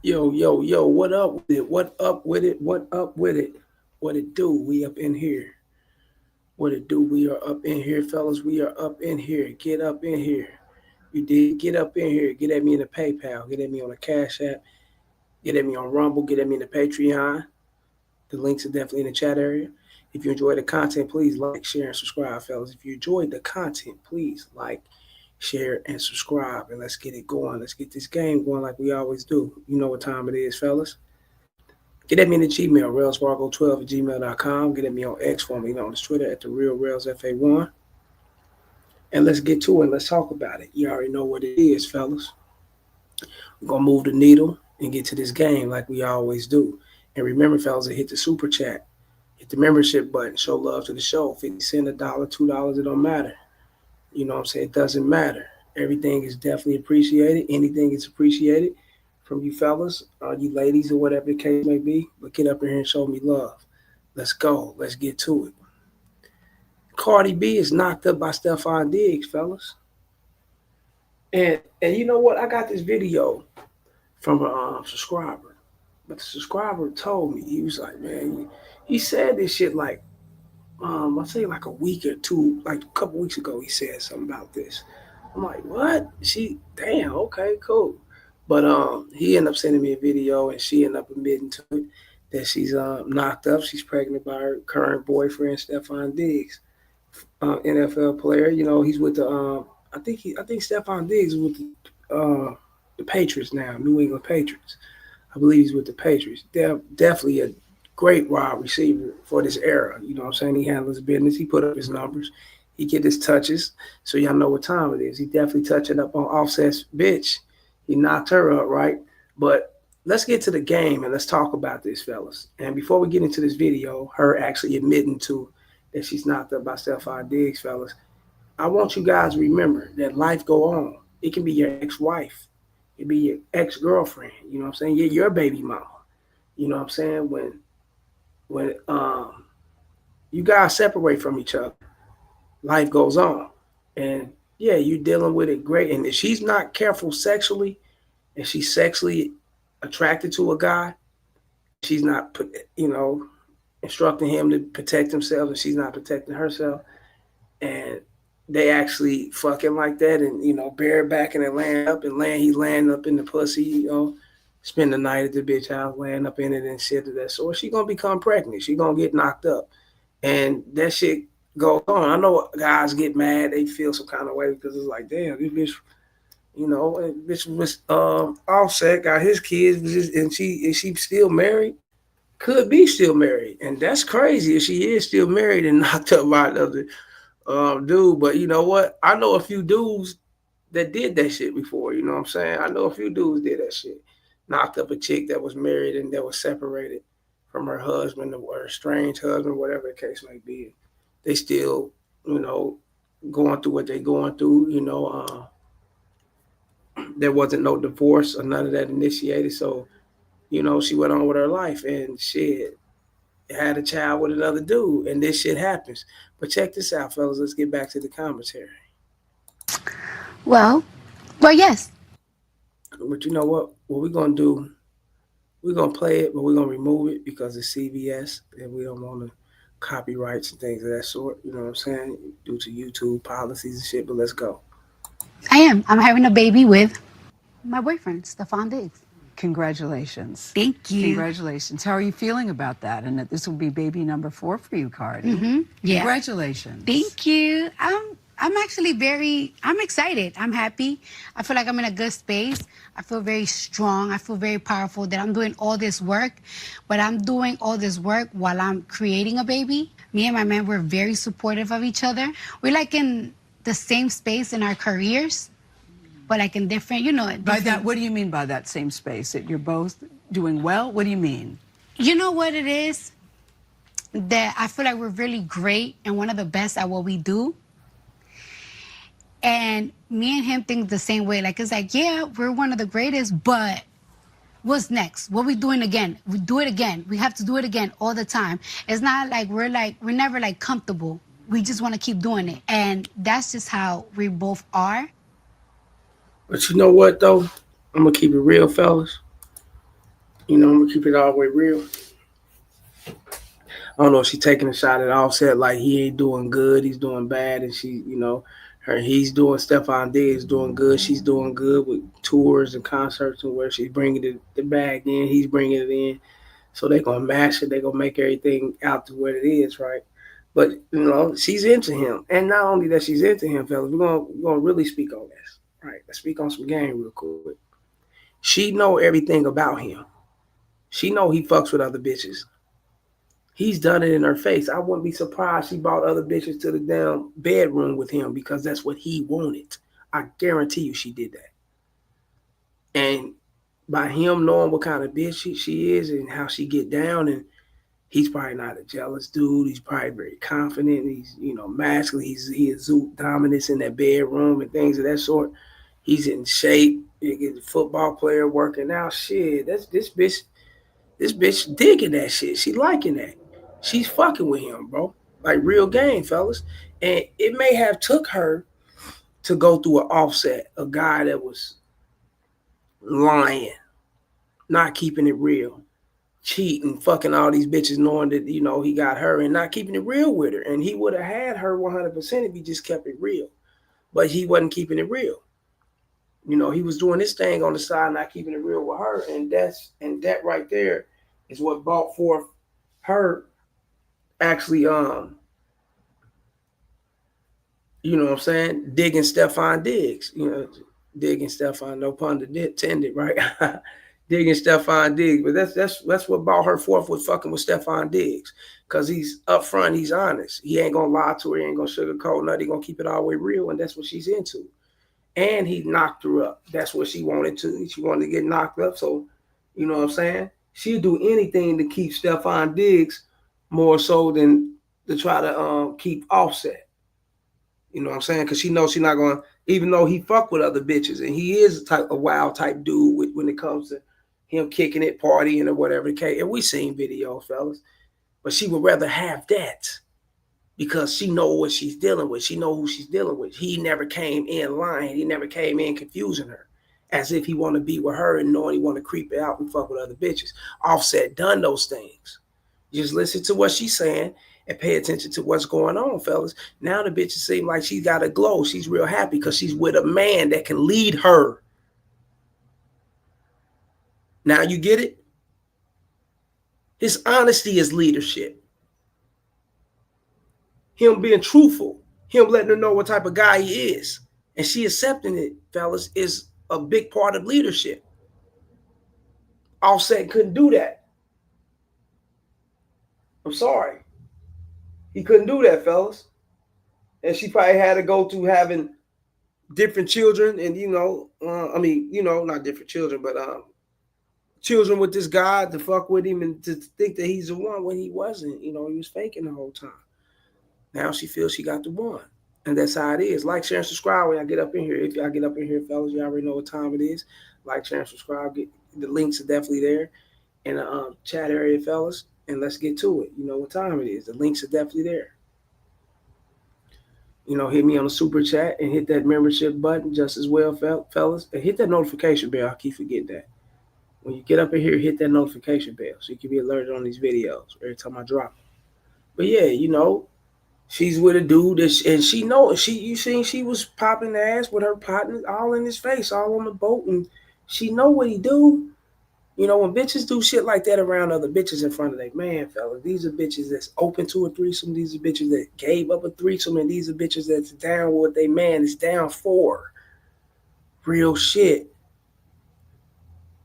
Yo, yo, yo, what up with it? What up with it? What up with it? What it do? We up in here. What it do? We are up in here, fellas. We are up in here. Get up in here. You did. Get up in here. Get at me in the PayPal. Get at me on the Cash App. Get at me on Rumble. Get at me in the Patreon. The links are definitely in the chat area. If you enjoy the content, please like, share, and subscribe, fellas. If you enjoyed the content, please like, share, and subscribe. And let's get it going. Let's get this game going like we always do. You know what time it is, fellas. Get at me in the Gmail, railsfargo12 at gmail.com. Get at me on X, formerly known as Twitter, at the Real Rails FA1. And let's get to it. Let's talk about it. You already know what it is, fellas. We're going to move the needle and get to this game like we always do. And remember, fellas, to hit the super chat, hit the membership button, show love to the show. 50 cents, a dollar, $2, it don't matter. You know what I'm saying? It doesn't matter. Everything is definitely appreciated. Anything is appreciated from you fellas, you ladies, or whatever the case may be. But get up in here and show me love. Let's go. Let's get to it. Cardi B is knocked up by Stephon Diggs, fellas. And you know what? I got this video from a subscriber. But the subscriber told me, he was like, man, he said this shit like, I say like a week or two, like a couple weeks ago, he said something about this. I'm like, what? Damn, okay, cool. But he ended up sending me a video, and she ended up admitting to it that she's knocked up. She's pregnant by her current boyfriend, Stephon Diggs, NFL player. You know, he's with the I think Stephon Diggs is with the Patriots now, New England Patriots. I believe he's with the Patriots. They're definitely a great wide receiver for this era. You know what I'm saying? He handles business. He put up his numbers. He get his touches. So y'all know what time it is. He definitely touching up on Offset's bitch. He knocked her up, right? But let's get to the game and let's talk about this, fellas. And before we get into this video, her actually admitting to that she's knocked up by Stephon Diggs, fellas, I want you guys to remember that life go on. It can be your ex-wife. It can be your ex-girlfriend. You know what I'm saying? You're your baby mama. You know what I'm saying? When you guys separate from each other, life goes on. And yeah, you're dealing with it great. And if she's not careful sexually and she's sexually attracted to a guy, she's not, instructing him to protect himself and she's not protecting herself. And they actually fucking like that and, bareback and land up and he land up in the pussy, spend the night at the bitch house, land up in it and shit of that sort. She gonna become pregnant. She gonna get knocked up. And that shit goes on. I know guys get mad, they feel some kind of way because it's like, damn, this bitch, bitch was Offset, got his kids, and she still married? Could be still married. And that's crazy if she is still married and knocked up by another dude. But you know what? I know a few dudes that did that shit before, you know what I'm saying? I know a few dudes did that shit. Knocked up a chick that was married and that was separated from her husband or her estranged husband, whatever the case may be. They still, going through what they're going through, there wasn't no divorce or none of that initiated. So, she went on with her life and shit, had a child with another dude, and this shit happens. But check this out, fellas. Let's get back to the commentary. Well, well, yes. But you know what? What we're gonna do? We're gonna play it, but we're gonna remove it because it's CBS, and we don't want to copyrights and things of that sort. You know what I'm saying? Due to YouTube policies and shit. But let's go. I am. I'm having a baby with my boyfriend, Stephon Diggs. Congratulations. Thank you. Congratulations. How are you feeling about that? And that this will be baby number 4 for you, Cardi. Yeah. Congratulations. Thank you. I'm actually I'm excited. I'm happy. I feel like I'm in a good space. I feel very strong. I feel very powerful that I'm doing all this work, but I'm doing all this work while I'm creating a baby. Me and my man, we're very supportive of each other. We're like in the same space in our careers, but like in different, By that, what do you mean by that same space? That you're both doing well? What do you mean? You know what it is? That I feel like we're really great and one of the best at what we do. And me and him think the same way. Like, it's like, yeah, we're one of the greatest, but what's next? What we doing again? We do it again. We have to do it again all the time. It's not like we're never like comfortable. We just want to keep doing it. And that's just how we both are. But you know what though? I'm gonna keep it real, fellas. You know, I'm gonna keep it all the way real. I don't know if she's taking a shot at Offset like he ain't doing good, he's doing bad, and she, you know, he's doing Stefan Diggs doing good, she's doing good with tours and concerts and where she's bringing the bag in, he's bringing it in. So they're gonna mash it, they're gonna make everything out to what it is, right? But you know, she's into him, and not only that she's into him, fellas, we're gonna really speak on this, right? Let's speak on some game real quick. She know everything about him. She know he fucks with other bitches. He's done it in her face. I wouldn't be surprised she brought other bitches to the damn bedroom with him because that's what he wanted. I guarantee you she did that. And by him knowing what kind of bitch she is and how she get down, and he's probably not a jealous dude. He's probably very confident. He's, you know, masculine. He exudes dominance in that bedroom and things of that sort. He's in shape. He's a football player working out. Shit, that's this bitch. This bitch digging that shit. She liking that. She's fucking with him, bro. Like real game, fellas. And it may have took her to go through an Offset, a guy that was lying, not keeping it real, cheating, fucking all these bitches, knowing that, you know, he got her and not keeping it real with her. And he would have had her 100% if he just kept it real. But he wasn't keeping it real. You know, he was doing this thing on the side, not keeping it real with her. And that right there is what brought forth her actually you know what I'm saying, digging Stefan Diggs. You know, digging Stefan, no pun intended, right? Digging Stefan Diggs. But that's what brought her forth with fucking with Stefan Diggs. Cause he's upfront, he's honest. He ain't gonna lie to her, he ain't gonna sugarcoat nothing, he gonna keep it all the way real, and that's what she's into. And he knocked her up. That's what she wanted to. She wanted to get knocked up. So, you know what I'm saying? She'd do anything to keep Stefan Diggs more so than to try to keep Offset. You know what I'm saying? Because she knows she's not going to, even though he fuck with other bitches, and he is a wild type dude when it comes to him kicking it, partying, or whatever the case. And we seen videos, fellas. But she would rather have that because she know what she's dealing with. She know who she's dealing with. He never came in lying. He never came in confusing her as if he want to be with her and knowing he want to creep out and fuck with other bitches. Offset done those things. Just listen to what she's saying and pay attention to what's going on, fellas. Now the bitch seem like she's got a glow. She's real happy because she's with a man that can lead her. Now you get it? His honesty is leadership. Him being truthful. Him letting her know what type of guy he is. And she accepting it, fellas, is a big part of leadership. Offset couldn't do that. I'm sorry. He couldn't do that, fellas. And she probably had to go to having different children and, you know, not different children, but children with this guy to fuck with him and to think that he's the one when he wasn't. You know, he was faking the whole time. Now she feels she got the one. And that's how it is. Like, share, and subscribe when I get up in here. If y'all get up in here, fellas, you already know what time it is. Like, share, and subscribe. The links are definitely there in the chat area, fellas. And let's get to it. You know what time it is. The links are definitely there. You know, hit me on the super chat and hit that membership button just as well, fellas. And hit that notification bell. I keep forgetting that. When you get up in here, hit that notification bell so you can be alerted on these videos every time I drop them. But yeah, you know, she's with a dude and she knows. You seen she was popping the ass with her partner all in his face, all on the boat, and she know what he do. You know, when bitches do shit like that around other bitches in front of their man, fellas, these are bitches that's open to a threesome. These are bitches that gave up a threesome, and these are bitches that's down with what they man is down for. Real shit.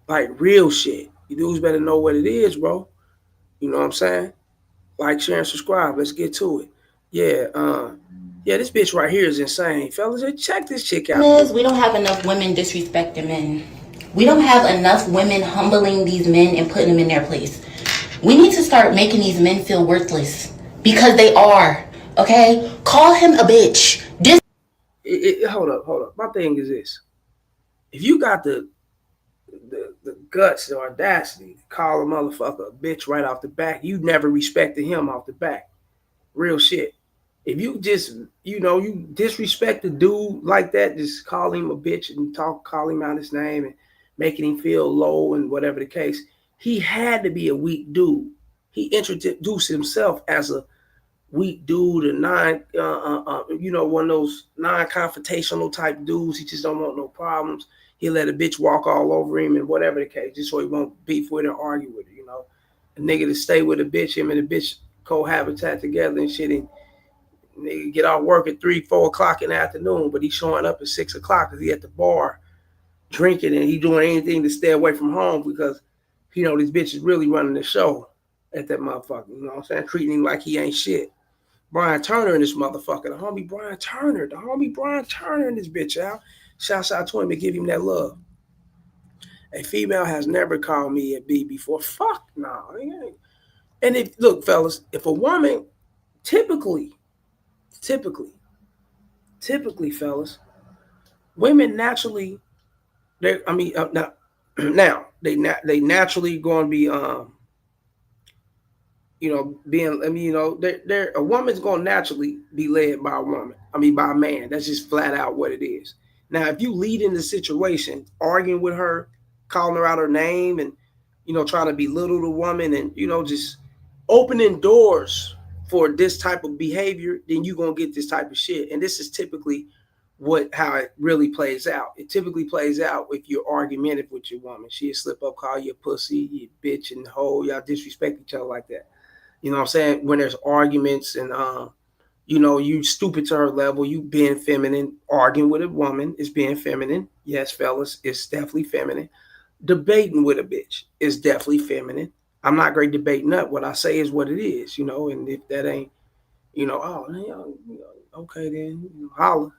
Like real shit. You dudes better know what it is, bro. You know what I'm saying? Like, share, and subscribe. Let's get to it. Yeah, this bitch right here is insane, fellas. Check this chick out. We don't have enough women disrespecting men. We don't have enough women humbling these men and putting them in their place. We need to start making these men feel worthless because they are. Okay, call him a bitch. Hold up. My thing is this: if you got the guts, the audacity to call a motherfucker a bitch right off the back, you never respected him off the back. Real shit. If you just, you disrespect a dude like that, just call him a bitch and call him out his name and making him feel low and whatever the case, he had to be a weak dude. He introduced himself as a weak dude, a one of those non-confrontational type dudes. He just don't want no problems. He'll let a bitch walk all over him and whatever the case, just so he won't beef with her, argue with her, A nigga to stay with a bitch, him and a bitch cohabitat together and shit, and nigga get off work at 3-4 o'clock in the afternoon, but he's showing up at 6 o'clock because he at the bar drinking and he doing anything to stay away from home because this bitch is really running the show at that motherfucker. You know what I'm saying? Treating him like he ain't shit. Brian Turner and this motherfucker, the homie Brian Turner in this bitch out. Shouts out to him and give him that love. A female has never called me a B before. Fuck no. And look, fellas, if a woman typically, fellas, women naturally, they naturally going to be a woman's gonna naturally be led by by a man. That's just flat out what it is. Now, if you lead in the situation, arguing with her, calling her out her name, and trying to belittle the woman, and just opening doors for this type of behavior, then you're gonna get this type of shit. And this is typically how it really plays out. It typically plays out if you're argumentative with your woman. She'll slip up, call you a pussy, you bitch and hoe, y'all disrespect each other like that. You know what I'm saying? When there's arguments and, you stupid to her level, you being feminine, arguing with a woman is being feminine. Yes, fellas, it's definitely feminine. Debating with a bitch is definitely feminine. I'm not great debating up. What I say is what it is, and if that ain't, okay then, holla.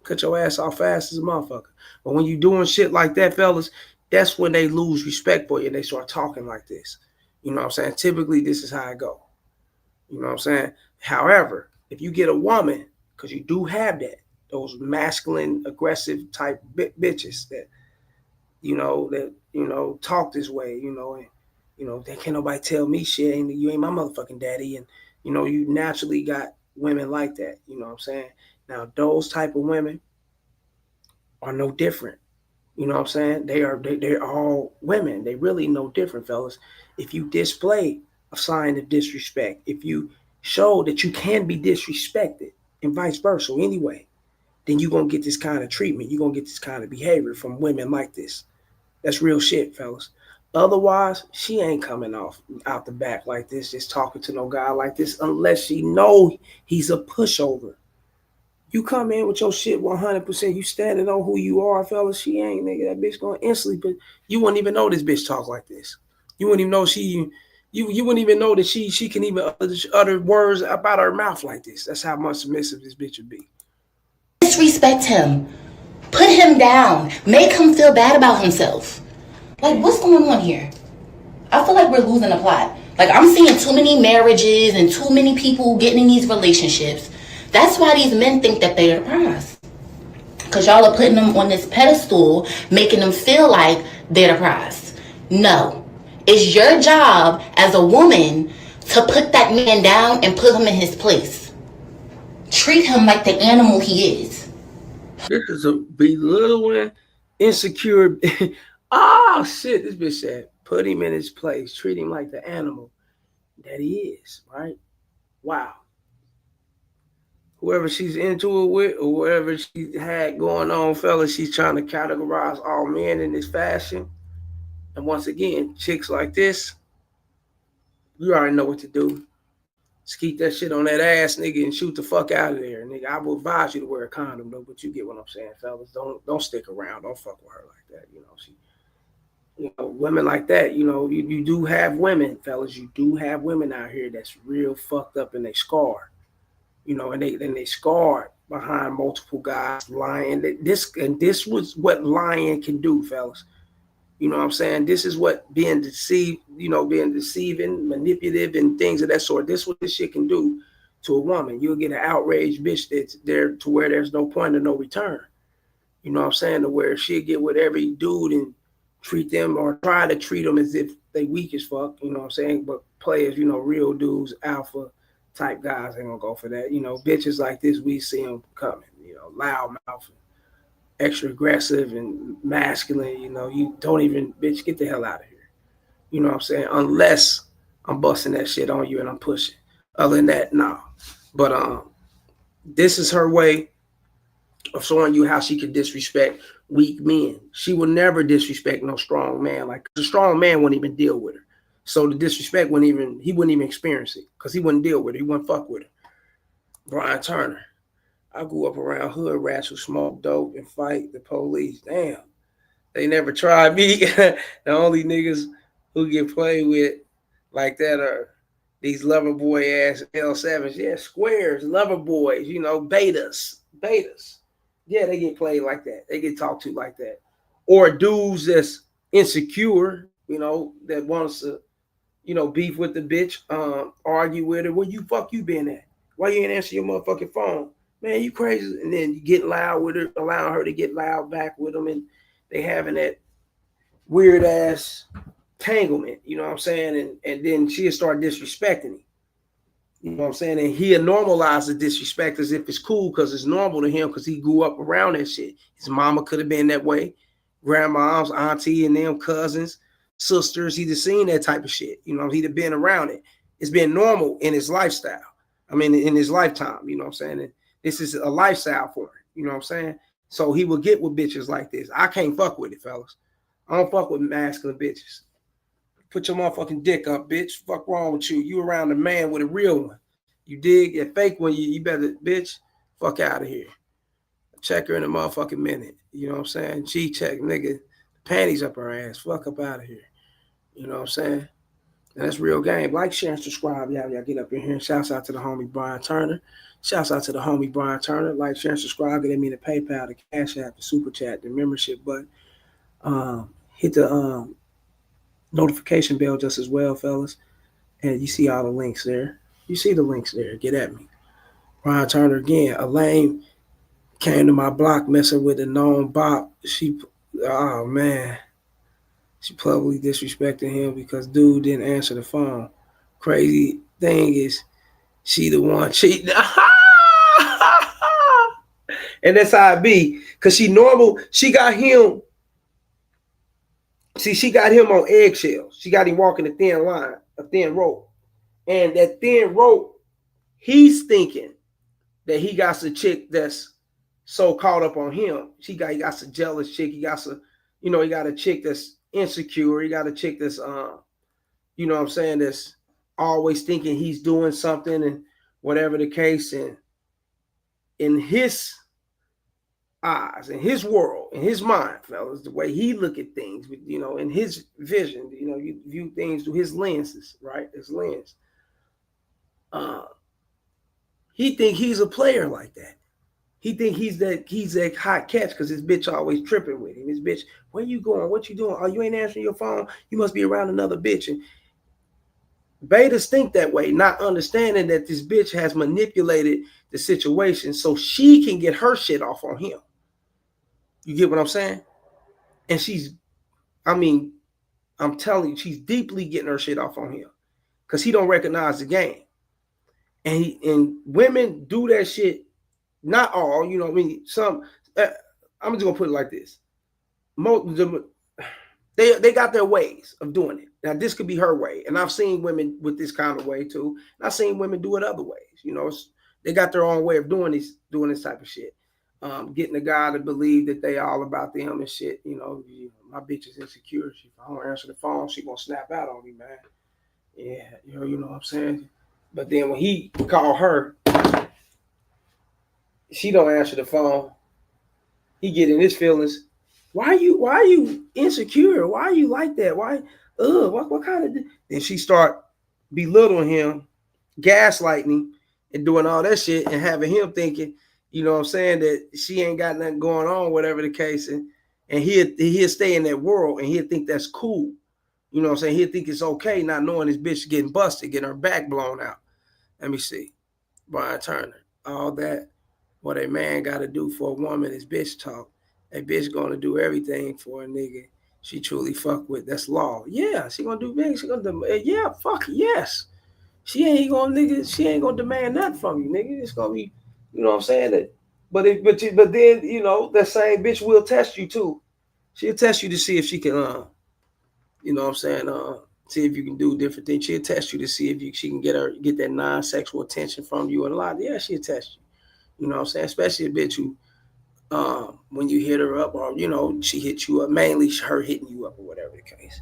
Cut your ass off fast as a motherfucker. But when you doing shit like that, fellas, that's when they lose respect for you and they start talking like this. You know what I'm saying? Typically, this is how it go. You know what I'm saying? However, if you get a woman, because you do have those masculine, aggressive type bitches that, talk this way, and, they can't nobody tell me shit. And you ain't my motherfucking daddy. And, you naturally got women like that. You know what I'm saying? Now, those type of women are no different. You know what I'm saying? They're all women. They really no different, fellas. If you display a sign of disrespect, if you show that you can be disrespected and vice versa anyway, then you're going to get this kind of treatment. You're going to get this kind of behavior from women like this. That's real shit, fellas. Otherwise, she ain't coming out the back like this, just talking to no guy like this, unless she know he's a pushover. You come in with your shit 100%, you standing on who you are, fellas. She ain't, nigga. That bitch going instantly, but you wouldn't even know this bitch talk like this. You wouldn't even know you wouldn't even know that she can even utter words about her mouth like this. That's how much submissive this bitch would be. Disrespect him. Put him down. Make him feel bad about himself. Like, what's going on here? I feel like we're losing the plot. Like, I'm seeing too many marriages and too many people getting in these relationships. That's why these men think that they're the prize. Because y'all are putting them on this pedestal, making them feel like they're the prize. No. It's your job as a woman to put that man down and put him in his place. Treat him like the animal he is. This is a belittling, insecure. Oh, shit. This bitch said, put him in his place. Treat him like the animal that he is, right? Wow. Whoever she's into it with or whatever she had going on, fellas, she's trying to categorize all men in this fashion. And once again, chicks like this, you already know what to do. Just keep that shit on that ass, nigga, and shoot the fuck out of there, nigga. I will advise you to wear a condom, though, but you get what I'm saying, fellas. Don't stick around. Don't fuck with her like that. Women like that, you do have women, fellas. You do have women out here that's real fucked up and they scarred. And they scarred behind multiple guys lying. This was what lying can do, fellas. You know what I'm saying? This is what being deceived, being deceiving, manipulative, and things of that sort. This is what this shit can do to a woman. You'll get an outraged bitch that's there to where there's no point of no return. You know what I'm saying? To where she'll get with every dude and treat them or try to treat them as if they weak as fuck. You know what I'm saying? But players, real dudes, alpha type guys ain't gonna go for that. Bitches like this, we see them coming, loud mouth, extra aggressive and masculine, you don't even, bitch, get the hell out of here. You know what I'm saying? Unless I'm busting that shit on you and I'm pushing. Other than that, no. But this is her way of showing you how she could disrespect weak men. She will never disrespect no strong man. Like the strong man wouldn't even deal with her. So the disrespect wouldn't even experience it because he wouldn't deal with her. He wouldn't fuck with her. Brian Turner. I grew up around hood rats who smoke dope and fight the police. Damn. They never tried me. The only niggas who get played with like that are these lover boy ass L7s. Yeah, squares, lover boys, betas. Betas. Yeah, they get played like that. They get talked to like that. Or dudes that's insecure, that wants to, beef with the bitch, argue with her. Where you been at? Why you ain't answer your motherfucking phone? Man, you crazy. And then you get loud with her, allowing her to get loud back with them. And they having that weird ass tanglement, you know what I'm saying? And then she'll start disrespecting him. You know what I'm saying? And he'll normalize the disrespect as if it's cool because it's normal to him because he grew up around that shit. His mama could have been that way. Grandma's, auntie, and them cousins, sisters, he'd have seen that type of shit. He'd have been around it. It's been normal in his lifestyle. I mean, in his lifetime, you know what I'm saying? And this is a lifestyle for him, you know what I'm saying? So he will get with bitches like this. I can't fuck with it, fellas. I don't fuck with masculine bitches. Put your motherfucking dick up, bitch. Fuck wrong with you? You around a man with a real one. You dig? A fake one, you better, bitch, fuck out of here. Check her in a motherfucking minute. You know what I'm saying? G-check, nigga. Panties up her ass. Fuck up out of here. You know what I'm saying? And that's real game. Like, share, and subscribe. Y'all get up in here. Shouts out to the homie Brian Turner. Shouts out to the homie Brian Turner. Like, share, and subscribe. Get me the PayPal, the Cash App, the Super Chat, the membership button. Hit the notification bell just as well, fellas. And you see all the links there. You see the links there. Get at me. Brian Turner again. Elaine came to my block messing with a known bop. Oh man. She publicly disrespected him because dude didn't answer the phone. Crazy thing is, she the one cheating. And that's how it be. Because she normal. She got him. See, she got him on eggshells. She got him walking a thin line, a thin rope. And that thin rope, he's thinking that he got some chick that's so caught up on him. He got some jealous chick. He got some, he got a chick that's insecure. He got a chick that's, you know what I'm saying, that's always thinking he's doing something and whatever the case. And in his eyes, in his world, in his mind, fellas, the way he look at things, in his vision, you view things through his lenses, right? His lens. He think he's a player like that. He think he's that hot catch because his bitch always tripping with him. His bitch, where you going? What you doing? Oh, you ain't answering your phone? You must be around another bitch. And betas think that way, not understanding that this bitch has manipulated the situation so she can get her shit off on him. You get what I'm saying? And I'm telling you, she's deeply getting her shit off on him because he don't recognize the game. And women do that shit. Not all, some. I'm just gonna put it like this: they got their ways of doing it. Now this could be her way, and I've seen women with this kind of way too. And I've seen women do it other ways. They got their own way of doing this type of shit. Getting a guy to believe that they all about them and shit. My bitch is insecure. If I don't answer the phone, she gonna snap out on me, man. Yeah, you know what I'm saying. But then when he call her, she don't answer the phone. He get in his feelings. Why are you insecure? Why are you like that? Why? What kind of? Then she start belittling him, gaslighting, and doing all that shit, and having him thinking, you know what I'm saying, that she ain't got nothing going on, whatever the case, and he'll stay in that world, and he'll think that's cool. You know what I'm saying? He'll think it's okay, not knowing his bitch getting busted, getting her back blown out. Let me see. Brian Turner. All that. What a man got to do for a woman is bitch talk. A bitch going to do everything for a nigga she truly fuck with. That's law. Yeah, she going to do big. She going to yeah, fuck yes. She ain't going to demand nothing from you, nigga. It's going to be, you know what I'm saying? But then, that same bitch will test you too. She'll test you to see if she can, you know what I'm saying, See if you can do different things. She'll test you to see if she can get that non-sexual attention from you and a lot. Yeah, she'll test you. You know what I'm saying? Especially a bitch who, when you hit her up or she hit you up, mainly her hitting you up or whatever the case.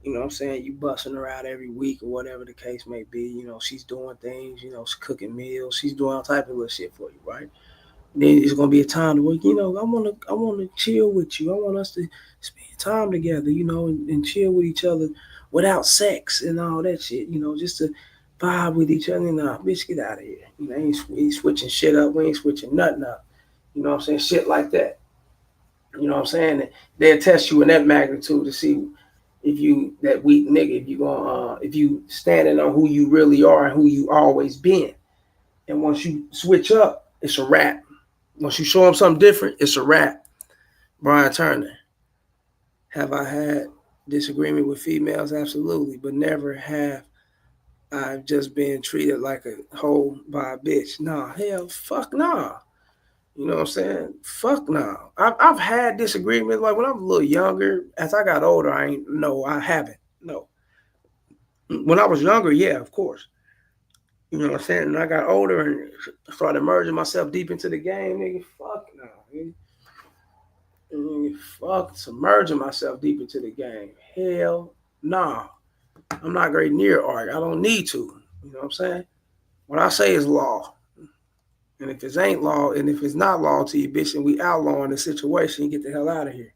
You know what I'm saying? You busting her out every week or whatever the case may be. She's doing things. She's cooking meals. She's doing all type of little shit for you, right? Then it's gonna be a time where I wanna chill with you. I want us to spend time together, and chill with each other without sex and all that shit. Just to vibe with each other. Nah, bitch, get out of here. Ain't switching shit up. We ain't switching nothing up. You know what I'm saying? Shit like that. You know what I'm saying? They'll test you in that magnitude to see if you that weak nigga, if you standing on who you really are and who you always been. And once you switch up, it's a wrap. Once you show them something different, it's a wrap. Brian Turner. Have I had disagreement with females? Absolutely. But never have I just been treated like a hoe by a bitch. Nah, hell, fuck nah. You know what I'm saying? Fuck nah. I've had disagreements. Like when I was a little younger, as I got older, I haven't. No. When I was younger, yeah, of course. You know what I'm saying? And I got older and started merging myself deep into the game, nigga. Fuck no. Fuck submerging myself deep into the game. Hell nah. I'm not great near art. I don't need to. You know what I'm saying? What I say is law. And if it ain't law, and if it's not law to you, bitch, and we outlawing the situation, you get the hell out of here.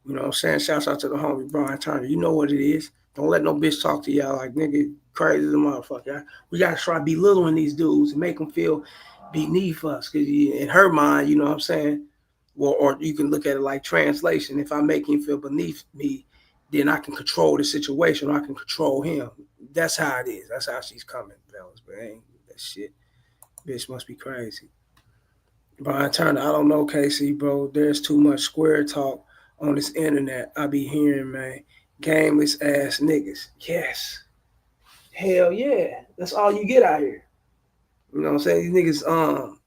You know what I'm saying? Shouts out to the homie Brian Turner. You know what it is. Don't let no bitch talk to y'all like nigga crazy as a motherfucker. We gotta try belittling these dudes and make them feel beneath us. Cause in her mind, you know what I'm saying? Well, or you can look at it like translation. If I make him feel beneath me, then I can control the situation. Or I can control him. That's how it is. That's how she's coming, fellas. But ain't that shit. Bitch must be crazy. Brian Turner, I don't know, KC, bro. There's too much square talk on this internet. I be hearing, man, gameless ass niggas. Yes. Hell yeah. That's all you get out here. You know what I'm saying? These niggas,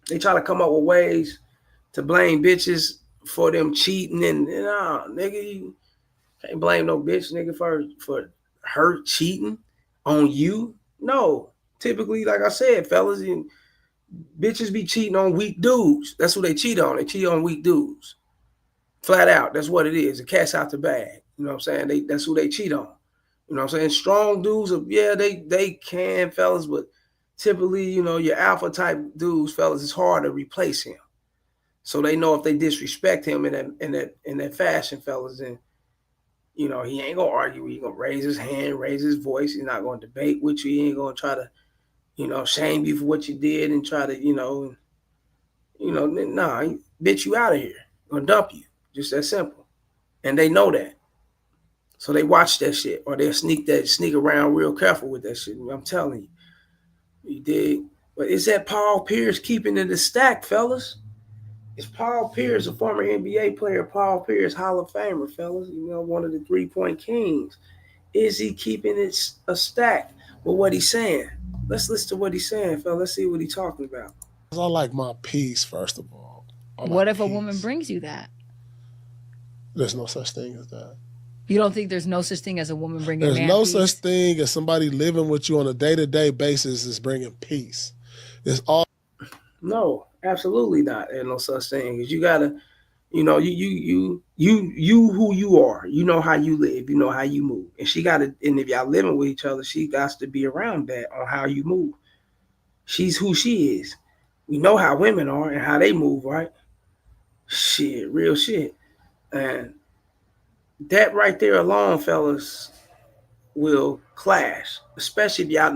they try to come up with ways to blame bitches for them cheating and nigga, you can't blame no bitch, nigga, for her cheating on you. No. Typically, like I said, fellas, and bitches be cheating on weak dudes. That's what they cheat on. They cheat on weak dudes. Flat out. That's what it is. The cat's out the bag. You know what I'm saying? That's who they cheat on. You know what I'm saying? Strong dudes, they can, fellas, but typically, your alpha type dudes, fellas, it's hard to replace him. So they know if they disrespect him in that fashion, fellas, then he ain't gonna argue. He gonna raise his hand, raise his voice. He's not gonna debate with you. He ain't gonna try to shame you for what you did and try to, bitch, you out of here. Gonna dump you. Just that simple. And they know that. So they watch that shit or they'll sneak around real careful with that shit. I'm telling you. You dig? But is that Paul Pierce keeping it a stack, fellas? Is Paul Pierce, a former NBA player, Paul Pierce, Hall of Famer, fellas? One of the 3-point kings. Is he keeping it a stack with what he's saying? Let's listen to what he's saying, fella. Let's see what he's talking about. I like my peace, first of all. What if a woman brings you that? There's no such thing as that. You don't think there's no such thing as a woman bringing There's man no peace? such thing as somebody living with you on a day-to-day basis is bringing peace. It's all. No, absolutely not. There's no such thing. Because you gotta, you who you are. You know how you live. You know how you move. And she gotta. And if y'all living with each other, she got to be around that on how you move. She's who she is. We know how women are and how they move, right? Shit, real shit. And that right there alone, fellas, will clash, especially if y'all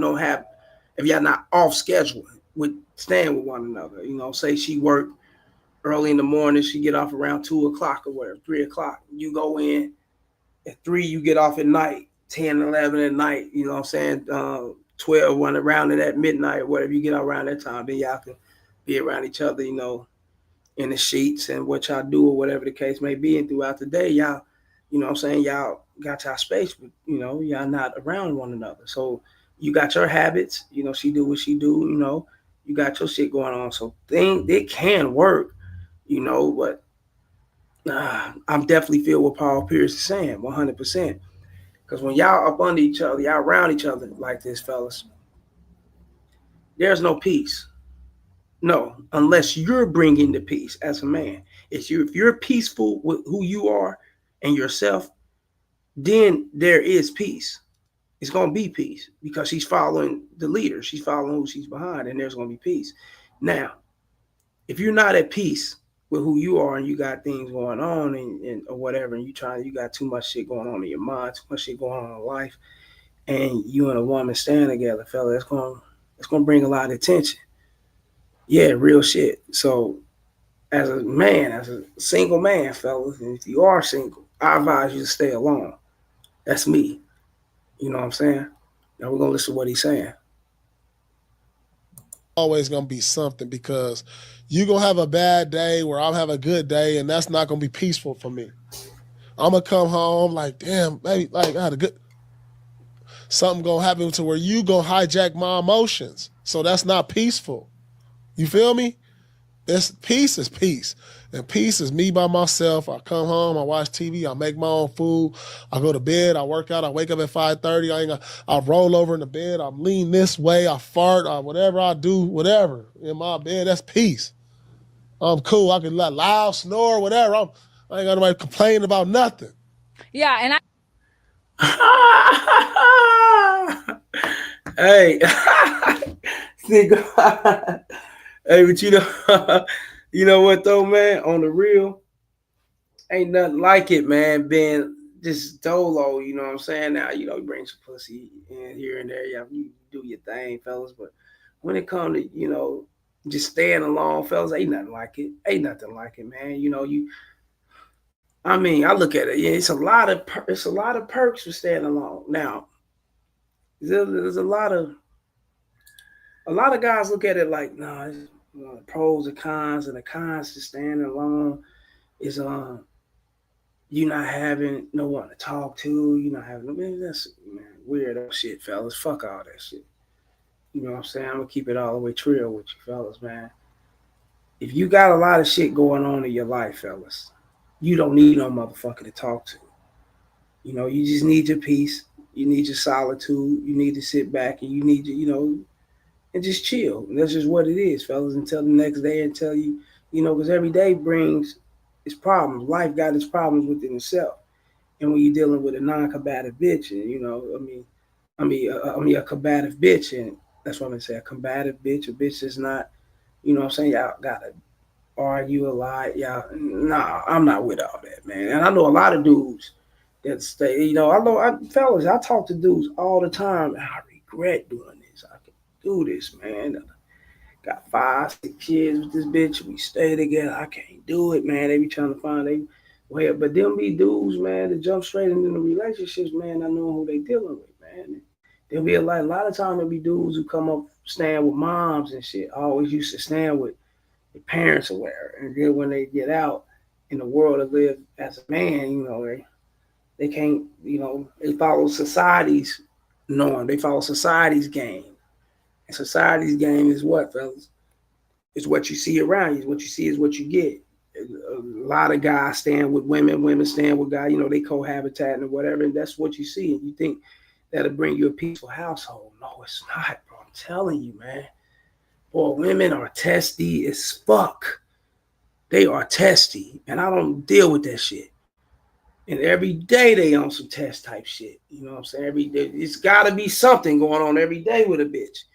not off schedule with staying with one another. Say she work early in the morning, she get off around 2:00 or whatever, 3:00. You go in at 3, you get off at night, 10, 11 at night, 12, one around it at midnight or whatever, you get out around that time, then y'all can be around each other, in the sheets and what y'all do or whatever the case may be. And throughout the day, y'all, y'all got y'all space, but, y'all not around one another. So you got your habits, she do what she do, you got your shit going on. So it can work, but I definitely feel what Paul Pierce is saying, 100%. Because when y'all up under each other, y'all around each other like this, fellas, there's no peace. No, unless you're bringing the peace as a man. If you're peaceful with who you are and yourself, then there is peace. It's gonna be peace because she's following the leader. She's following who she's behind, and there's gonna be peace. Now, if you're not at peace with who you are and you got things going on and or whatever, and you got too much shit going on in your mind, too much shit going on in life, and you and a woman stand together, fella, it's gonna bring a lot of attention. Yeah, real shit. So as a man, as a single man, fellas, and if you are single, I advise you to stay alone. That's me. You know what I'm saying? Now we're gonna listen to what he's saying. Always gonna be something because you're gonna have a bad day where I'll have a good day, and that's not gonna be peaceful for me. I'm gonna come home like, damn, baby, like I had a good something gonna happen to where you gonna hijack my emotions. So that's not peaceful. You feel me? Peace is peace. And peace is me by myself. I come home, I watch TV, I make my own food, I go to bed, I work out, I wake up at 5:30, I roll over in the bed, I lean this way, I fart, whatever I do, whatever. In my bed, that's peace. I'm cool. I can let loud snore, whatever. I ain't got nobody complaining about nothing. Yeah, and Hey, hey, but you know what though, man? On the real, ain't nothing like it, man. Being just dolo, you know what I'm saying? Now, you bring some pussy in here and there. Yeah, you do your thing, fellas. But when it comes to, just staying alone, fellas, ain't nothing like it. Ain't nothing like it, man. I look at it. Yeah, it's a lot of perks for staying alone. Now, there's a lot of guys look at it like, nah, the pros and cons, and the cons to staying alone is you not having no one to talk to, you not having that's weird shit, fellas. Fuck all that shit. You know what I'm saying? I'm gonna keep it all the way real with you, fellas, man. If you got a lot of shit going on in your life, fellas, you don't need no motherfucker to talk to. You just need your peace. You need your solitude. You need to sit back and you need to, and just chill. And that's just what it is, fellas, until the next day, until because every day brings its problems. Life got its problems within itself. And when you're dealing with a non-combative bitch, and, a combative bitch, and that's what I'm going to say, a combative bitch, a bitch that's not, what I'm saying, y'all got to argue a lot. Nah, I'm not with all that, man. And I know a lot of dudes that stay, fellas, I talk to dudes all the time, and I regret doing this. I can do this, man. Got 5, 6 kids with this bitch. We stay together. I can't do it, man. They be trying to find a way. But them be dudes, man, that jump straight into the relationships, man. I know who they dealing with, man. There'll be a lot of time there'll be dudes who come up staying with moms and shit. I always used to stand with their parents or whatever. And then when they get out in the world and live as a man, they can't, they follow society's norm. They follow society's game. And society's game is what, fellas? It's what you see around you. What you see is what you get. A lot of guys stand with women stand with guys, they cohabitating and whatever, and that's what you see. And you think that'll bring you a peaceful household. No, it's not, bro. I'm telling you, man. Boy, women are testy as fuck. They are testy. And I don't deal with that shit. And every day they on some test type shit. You know what I'm saying? Every day. It's got to be something going on every day with a bitch.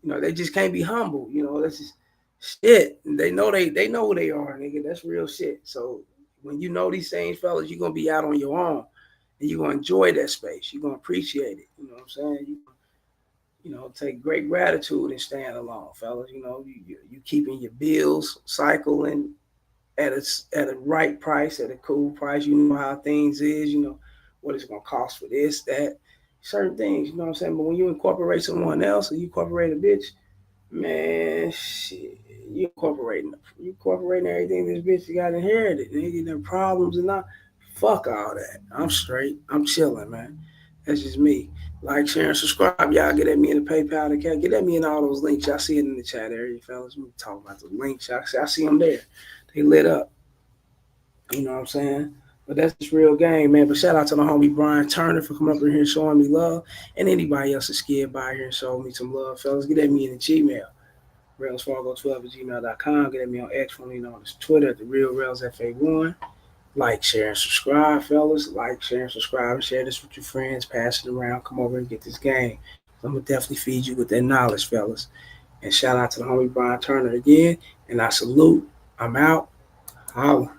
They just can't be humble. That's just shit. They know who they are, nigga. That's real shit. So when you know these things, fellas, you're going to be out on your own. And you're going to enjoy that space. You're going to appreciate it. You know what I'm saying? Take great gratitude in staying alone, fellas. You keeping your bills cycling at a right price, at a cool price. You know how things is, what it's going to cost for this, that, certain things, you know what I'm saying? But when you incorporate someone else or you incorporate a bitch, man, shit, you incorporating everything this bitch got inherited. Nigga, their problems and not. Fuck all that. I'm straight. I'm chilling, man. That's just me. Like, share, and subscribe. Y'all get at me in the PayPal account. Get at me in all those links. Y'all see it in the chat area, fellas. We talk about the links. I see them there. They lit up. You know what I'm saying? But that's just real game, man. But shout out to the homie Brian Turner for coming up in here and showing me love. And anybody else that scared by here and showing me some love, fellas. Get at me in the Gmail. RailsFargo12@gmail.com. Get at me on X, formerly known as Twitter, at the Real RailsFA1. Like, share, and subscribe, fellas. Like, share, and subscribe, and share this with your friends. Pass it around. Come over and get this game. I'm going to definitely feed you with that knowledge, fellas. And shout out to the homie Brian Turner again. And I salute. I'm out. Holla.